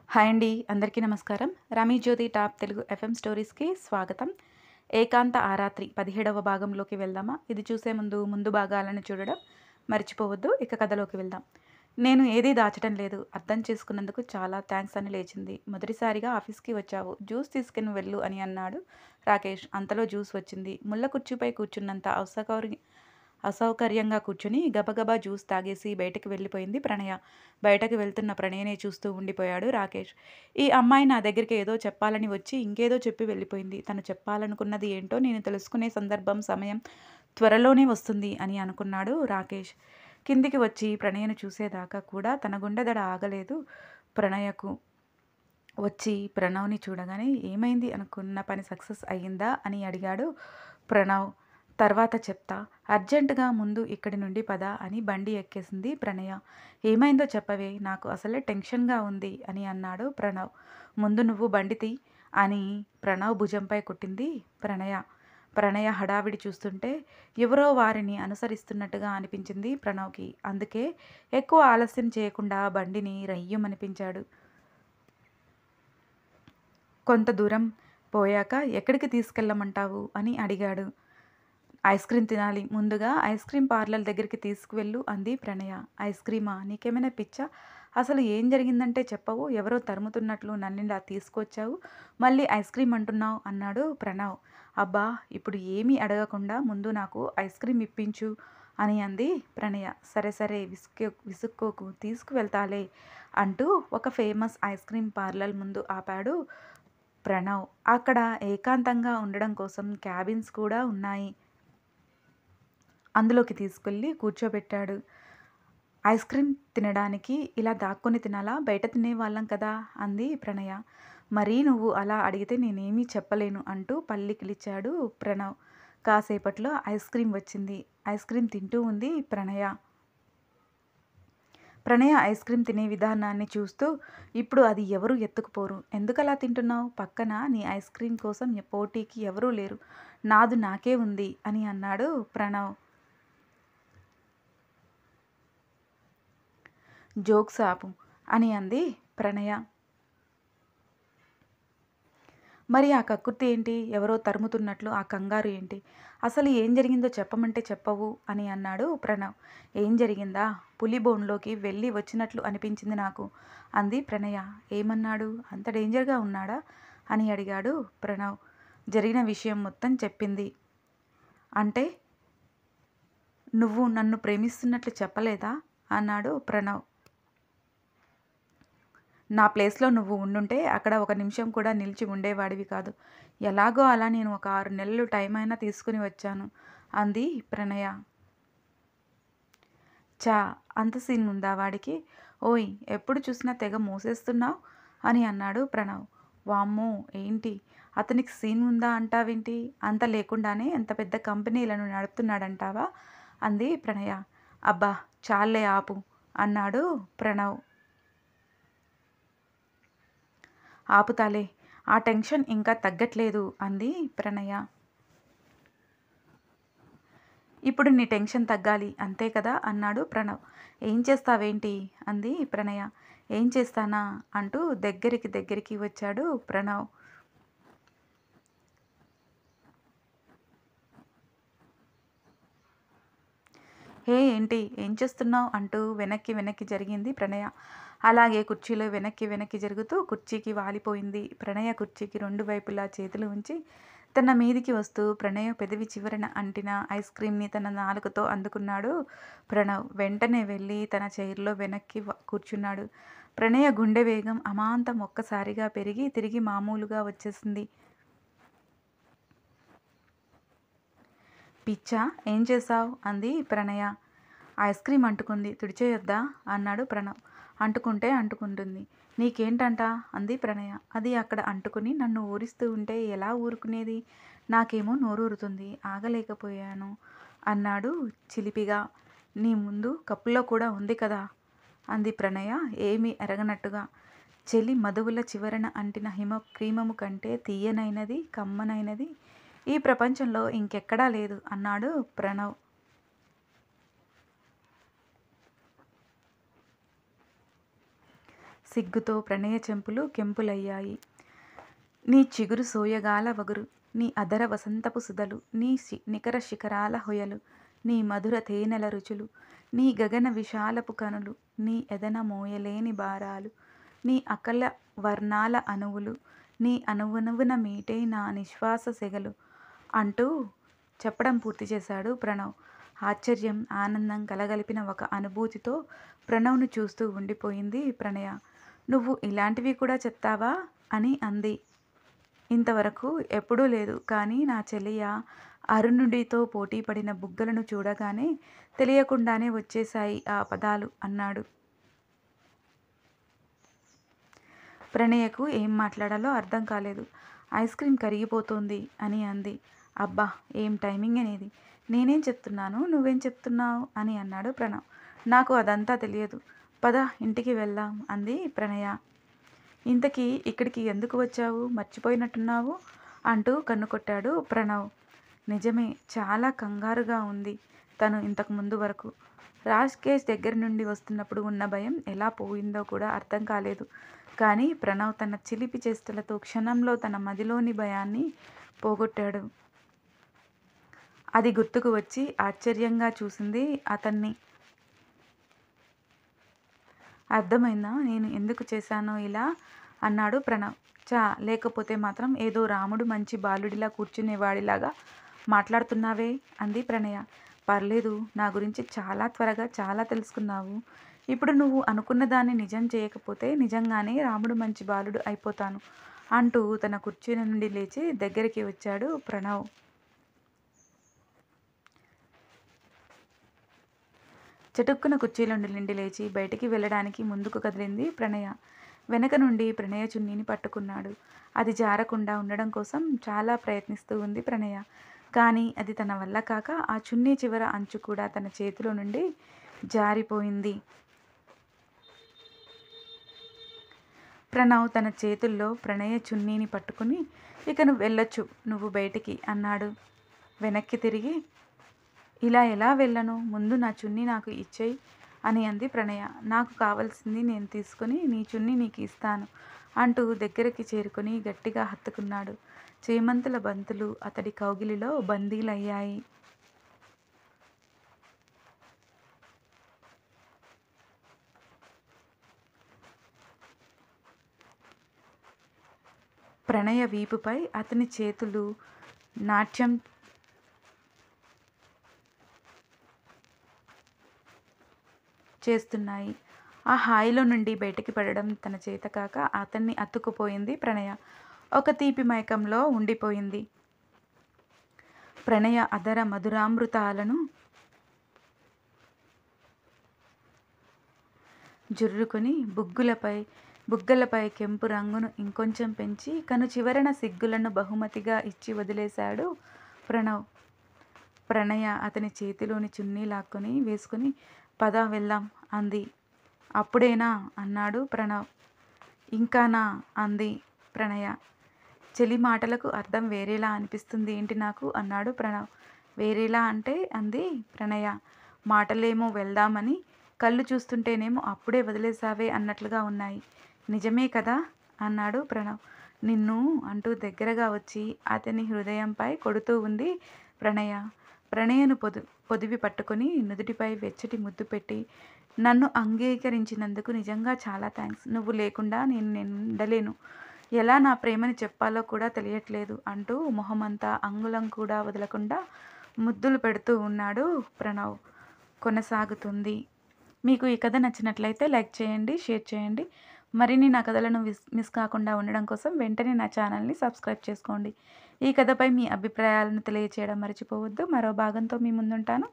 Hi అండి. అందరికీ నమస్కారం. 'రమీ జ్యోతి టాప్ తెలుగు ఎఫ్ఎం స్టోరీస్‌కి స్వాగతం. ఏకాంత ఆరాత్రి 17వ భాగంలోకి వెళ్దామా? ఇది చూసే ముందు భాగాలను చూడడం మర్చిపోవద్దు. ఇక కథలోకి వెళ్దాం. నేను ఏదీ దాచటం లేదు. అర్థం చేసుకున్నందుకు చాలా థాంక్స్ అని లేచింది. మొదటిసారిగా ఆఫీస్‌కి వచ్చావు. జ్యూస్ తీసుకొని వెళ్ళు అని అన్నాడు రాకేష్. అంతలో జ్యూస్ వచ్చింది. ముళ్ళ కుర్చీపై కూర్చున్నంత అసౌకర్యంగా కూర్చుని గబగబా జ్యూస్ తాగేసి బయటకు వెళ్ళిపోయింది ప్రణయ. బయటకు వెళ్తున్న ప్రణయనే చూస్తూ ఉండిపోయాడు రాకేష్. ఈ అమ్మాయి నా దగ్గరికి ఏదో చెప్పాలని వచ్చి ఇంకేదో చెప్పి వెళ్ళిపోయింది. తను చెప్పాలనుకున్నది ఏంటో నేను తెలుసుకునే సందర్భం, సమయం త్వరలోనే వస్తుంది అని అనుకున్నాడు రాకేష్. కిందికి వచ్చి ప్రణయను చూసేదాకా కూడా తన గుండె దడ ఆగలేదు ప్రణయకు. వచ్చి ప్రణవ్‌ని చూడగానే ఏమైంది? అనుకున్న పని సక్సెస్ అయ్యిందా? అని అడిగాడు ప్రణవ్. తర్వాత చెప్తా. అర్జెంటుగా ముందు ఇక్కడి నుండి పద అని బండి ఎక్కేసింది ప్రణయ. ఏమైందో చెప్పవే? నాకు అసలే టెన్షన్‌గా ఉంది అని అన్నాడు ప్రణవ్. ముందు నువ్వు బండి తీ అని ప్రణవ్ భుజంపై కొట్టింది ప్రణయ. ప్రణయ హడావిడి చూస్తుంటే ఎవరో వారిని అనుసరిస్తున్నట్టుగా అనిపించింది ప్రణవ్‌కి. అందుకే ఎక్కువ ఆలస్యం చేయకుండా బండిని రయ్యుమనిపించాడు. కొంత దూరం పోయాక ఎక్కడికి తీసుకెళ్ళమంటావు అని అడిగాడు. ఐస్ క్రీమ్ తినాలి. ముందుగా ఐస్ క్రీమ్ పార్లర్ దగ్గరికి తీసుకువెళ్ళు అంది ప్రణయ. ఐస్ క్రీమా? నీకేమైనా పిచ్చా? అసలు ఏం జరిగిందంటే చెప్పవు? ఎవరో తరుముతున్నట్లు నన్నిలా తీసుకొచ్చావు. మళ్ళీ ఐస్ క్రీమ్ అంటున్నావు అన్నాడు ప్రణవ్. అబ్బా! ఇప్పుడు ఏమీ అడగకుండా ముందు నాకు ఐస్ క్రీమ్ ఇప్పించు అని అంది ప్రణయ. సరే సరే విసుక్కోకు తీసుకువెళ్తాలే అంటూ ఒక ఫేమస్ ఐస్ క్రీమ్ పార్లర్ ముందు ఆపాడు ప్రణవ్. అక్కడ ఏకాంతంగా ఉండడం కోసం క్యాబిన్స్ కూడా ఉన్నాయి. అందులోకి తీసుకెళ్ళి కూర్చోబెట్టాడు. ఐస్ క్రీమ్ తినడానికి ఇలా దాక్కొని తినాలా? బయట తినేవాళ్ళం కదా అంది ప్రణయ. మరీ నువ్వు అలా అడిగితే నేనేమీ చెప్పలేను అంటూ పళ్ళికిలిచాడు ప్రణవ్. కాసేపట్లో ఐస్ క్రీమ్ వచ్చింది. ఐస్ క్రీమ్ తింటూ ఉంది ప్రణయ. ప్రణయ ఐస్ క్రీమ్ తినే విధానాన్ని చూస్తూ, ఇప్పుడు అది ఎవరు ఎత్తుకుపోరు. ఎందుకలా తింటున్నావు? పక్కన నీ ఐస్ క్రీమ్ కోసం పోటీకి ఎవరూ లేరు. నాదు నాకే ఉంది అని అన్నాడు ప్రణవ్. జోక్స్ ఆపు అని అంది ప్రణయ. మరి ఆ కక్కుర్తి ఏంటి? ఎవరో తరుముతున్నట్లు ఆ కంగారు ఏంటి? అసలు ఏం జరిగిందో చెప్పమంటే చెప్పవు అని అన్నాడు ప్రణవ్. ఏం జరిగిందా? పులి బోన్లోకి వెళ్ళి వచ్చినట్లు అనిపించింది నాకు అంది ప్రణయ. ఏమన్నాడు? అంత డేంజర్గా ఉన్నాడా అని అడిగాడు ప్రణవ్. జరిగిన విషయం మొత్తం చెప్పింది. అంటే నువ్వు నన్ను ప్రేమిస్తున్నట్లు చెప్పలేదా అన్నాడు ప్రణవ్. నా ప్లేస్‌లో నువ్వు ఉండుంటే అక్కడ ఒక నిమిషం కూడా నిలిచి ఉండేవాడివి కాదు. ఎలాగో అలా నేను ఒక 6 నెలలు టైం అయినా తీసుకుని వచ్చాను అంది ప్రణయ. ఛా! అంత సీన్ ఉందా వాడికి? ఓయ్! ఎప్పుడు చూసినా తెగ మోసేస్తున్నావు అని అన్నాడు ప్రణవ్. వామ్మో! ఏంటి? అతనికి సీన్ ఉందా అంటావేంటి? అంత లేకుండానే ఎంత పెద్ద కంపెనీలను నడుపుతున్నాడంటావా అంది ప్రణయ. అబ్బా! చాల్లే ఆపు అన్నాడు ప్రణవ్. ఆపుతాలే. ఆ టెన్షన్ ఇంకా తగ్గట్లేదు అంది ప్రణయ. ఇప్పుడు నీ టెన్షన్ తగ్గాలి అంతే కదా అన్నాడు ప్రణవ్. ఏం చేస్తావేంటి అంది ప్రణయ. ఏం చేస్తానా అంటూ దగ్గరికి వచ్చాడు ప్రణవ్. హే ఏంటి ఏం చేస్తున్నావు అంటూ వెనక్కి జరిగింది ప్రణయ. అలాగే కుర్చీలో వెనక్కి జరుగుతూ కుర్చీకి వాలిపోయింది. ప్రణయ కుర్చీకి రెండు వైపులా చేతులు ఉంచి తన మీదికి వస్తూ ప్రణయ పెదవి చివరన అంటిన ఐస్ క్రీమ్ని తన నాలుకతో అందుకున్నాడు ప్రణవ్. వెంటనే వెళ్ళి తన చైర్లో వెనక్కి కూర్చున్నాడు. ప్రణయ గుండె వేగం అమాంతం ఒక్కసారిగా పెరిగి తిరిగి మామూలుగా వచ్చేసింది. పిచ్చా? ఏం చేశావు అంది ప్రణయ. ఐస్ క్రీమ్ అంటుకుంది తుడిచేయొద్దా అన్నాడు ప్రణవ్. అంటుకుంటే అంటుకుంటుంది. నీకేంటంట అంది ప్రణయ. అది అక్కడ అంటుకుని నన్ను ఊరిస్తూ ఉంటే ఎలా ఊరుకునేది? నాకేమో నోరూరుతుంది. ఆగలేకపోయాను అన్నాడు చిలిపిగా. నీ ముందు కప్పులో కూడా ఉంది కదా అంది ప్రణయ ఏమీ ఎరగనట్టుగా. చెలి మధువుల చివరన అంటిన క్రీమము కంటే తీయనైనది, కమ్మనైనది ఈ ప్రపంచంలో ఇంకెక్కడా లేదు అన్నాడు ప్రణవ్. సిగ్గుతో ప్రణయ చెంపులు కెంపులయ్యాయి. నీ చిగురు సోయగాల వగురు, నీ అదర వసంతపు సుధలు, నీ నికర శిఖరాల హొయలు, నీ మధుర తేనెల రుచులు, నీ గగన విశాలపు కనులు, నీ ఎదన మోయలేని భారాలు, నీ అకల వర్ణాల అణువులు, నీ అణువణువున మీటే నా నిశ్వాస సెగలు అంటూ చెప్పడం పూర్తి చేశాడు ప్రణవ్. ఆశ్చర్యం, ఆనందం కలగలిపిన ఒక అనుభూతితో ప్రణవ్ను చూస్తూ ఉండిపోయింది ప్రణయ. నువ్వు ఇలాంటివి కూడా చెప్తావా అని అంది. ఇంతవరకు ఎప్పుడూ లేదు, కానీ నా చెలియ అరుణుడితో పోటీ పడిన బుగ్గలను చూడగానే తెలియకుండానే వచ్చేశాయి ఆ పదాలు అన్నాడు. ప్రణయకు ఏం మాట్లాడాలో అర్థం కాలేదు. ఐస్ క్రీమ్ కరిగిపోతోంది అని అంది. అబ్బా, ఏం టైమింగ్ అనేది! నేనేం చెప్తున్నాను, నువ్వేం చెప్తున్నావు అని అన్నాడు ప్రణవ్. నాకు అదంతా తెలియదు, పద ఇంటికి వెళ్దాం అంది ప్రణయ. ఇంతకీ ఇక్కడికి ఎందుకు వచ్చావు, మర్చిపోయినట్టున్నావు అంటూ కన్ను కొట్టాడు ప్రణవ్. నిజమే, చాలా కంగారుగా ఉంది తను ఇంతకు ముందు వరకు. రాకేష్ దగ్గర నుండి వస్తున్నప్పుడు ఉన్న భయం ఎలా పోయిందో కూడా అర్థం కాలేదు. కానీ ప్రణవ్ తన చిలిపి చేష్టలతో క్షణంలో తన మదిలోని భయాన్ని పోగొట్టాడు. అది గుర్తుకు వచ్చి ఆశ్చర్యంగా చూసింది అతన్ని. అర్థమైందా నేను ఎందుకు చేశానో ఇలా అన్నాడు ప్రణవ్. లేకపోతే మాత్రం ఏదో రాముడు మంచి బాలుడిలా కూర్చునేవాడిలాగా మాట్లాడుతున్నావే అంది ప్రణయ. పర్లేదు, నా గురించి చాలా త్వరగా చాలా తెలుసుకున్నావు. ఇప్పుడు నువ్వు అనుకున్న దాన్ని నిజం చేయకపోతే నిజంగానే రాముడు మంచి బాలుడు అయిపోతాను అంటూ తన కుర్చీ నుండి లేచి దగ్గరికి వచ్చాడు ప్రణవ్. చటుక్కున కుర్చీలో నుండి లేచి బయటికి వెళ్ళడానికి ముందుకు కదిలింది ప్రణయ. వెనక నుండి ప్రణయ చున్నీని పట్టుకున్నాడు. అది జారకుండా ఉండడం కోసం చాలా ప్రయత్నిస్తూ ఉంది ప్రణయ. కానీ అది తన వల్ల కాక ఆ చున్నీ చివర అంచు కూడా తన చేతిలో నుండి జారిపోయింది. ప్రణవ్ తన చేతుల్లో ప్రణయ చున్నీని పట్టుకుని, ఇక నువ్వు వెళ్ళొచ్చు, నువ్వు బయటికి అన్నాడు. వెనక్కి తిరిగి, ఇలా ఎలా వెళ్ళను, ముందు నా చున్నీ నాకు ఇచ్చేయి అని అంది ప్రణయ. నాకు కావలసింది నేను తీసుకుని నీ చున్నీ నీకు ఇస్తాను అంటూ దగ్గరికి చేరుకొని గట్టిగా హత్తుకున్నాడు. చేమంతుల బంతులు అతడి కౌగిలిలో బందీలయ్యాయి. ప్రణయ వీపుపై అతని చేతులు నాట్యం చేస్తున్నాయి. ఆ హాయిలో నుండి బయటికి పడడం తన చేత కాక అతన్ని అతుక్కుపోయింది ప్రణయ. ఒక తీపి మైకంలో ఉండిపోయింది. ప్రణయ అదర మధురామృతాలను జుర్రుకొని బుగ్గలపై కెంపు రంగును ఇంకొంచెం పెంచి కను చివరన సిగ్గులను బహుమతిగా ఇచ్చి వదిలేశాడు ప్రణవ్. ప్రణయ అతని చేతిలోని చున్నీ లాక్కొని వేసుకుని పద వెళ్దాం అంది. అప్పుడేనా అన్నాడు ప్రణవ్. ఇంకానా అంది ప్రణయ. చెలి మాటలకు అర్థం వేరేలా అనిపిస్తుంది ఏంటి నాకు అన్నాడు ప్రణవ్. వేరేలా అంటే అంది ప్రణయ. మాటలేమో వెళ్దామని, కళ్ళు చూస్తుంటేనేమో అప్పుడే వదిలేసావే అన్నట్లుగా ఉన్నాయి. నిజమే కదా అన్నాడు ప్రణవ్. నిన్ను అంటూ దగ్గరగా వచ్చి అతని హృదయంపై కొడుతూ ఉంది ప్రణయ. ప్రణయను పొదివి పట్టుకొని నుదుటిపై వెచ్చటి ముద్దు పెట్టి, నన్ను అంగీకరించినందుకు నిజంగా చాలా థ్యాంక్స్. నువ్వు లేకుండా నేను ఉండలేను. ఎలా నా ప్రేమని చెప్పాలో కూడా తెలియట్లేదు అంటూ మొహమంతా అంగుళం కూడా వదలకుండా ముద్దులు పెడుతూ ఉన్నాడు ప్రణవ్. కొనసాగుతుంది. మీకు ఈ కథ నచ్చినట్లయితే లైక్ చేయండి, షేర్ చేయండి. మరిన్ని నా కథలను మిస్ కాకుండా ఉండడం కోసం వెంటనే నా ఛానల్ని సబ్స్క్రైబ్ చేసుకోండి. ఈ కథపై మీ అభిప్రాయాలను తెలియచేయడం మర్చిపోవద్దు. మరో భాగంతో మీ ముందుంటాను.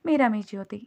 మీ రమీ జ్యోతి.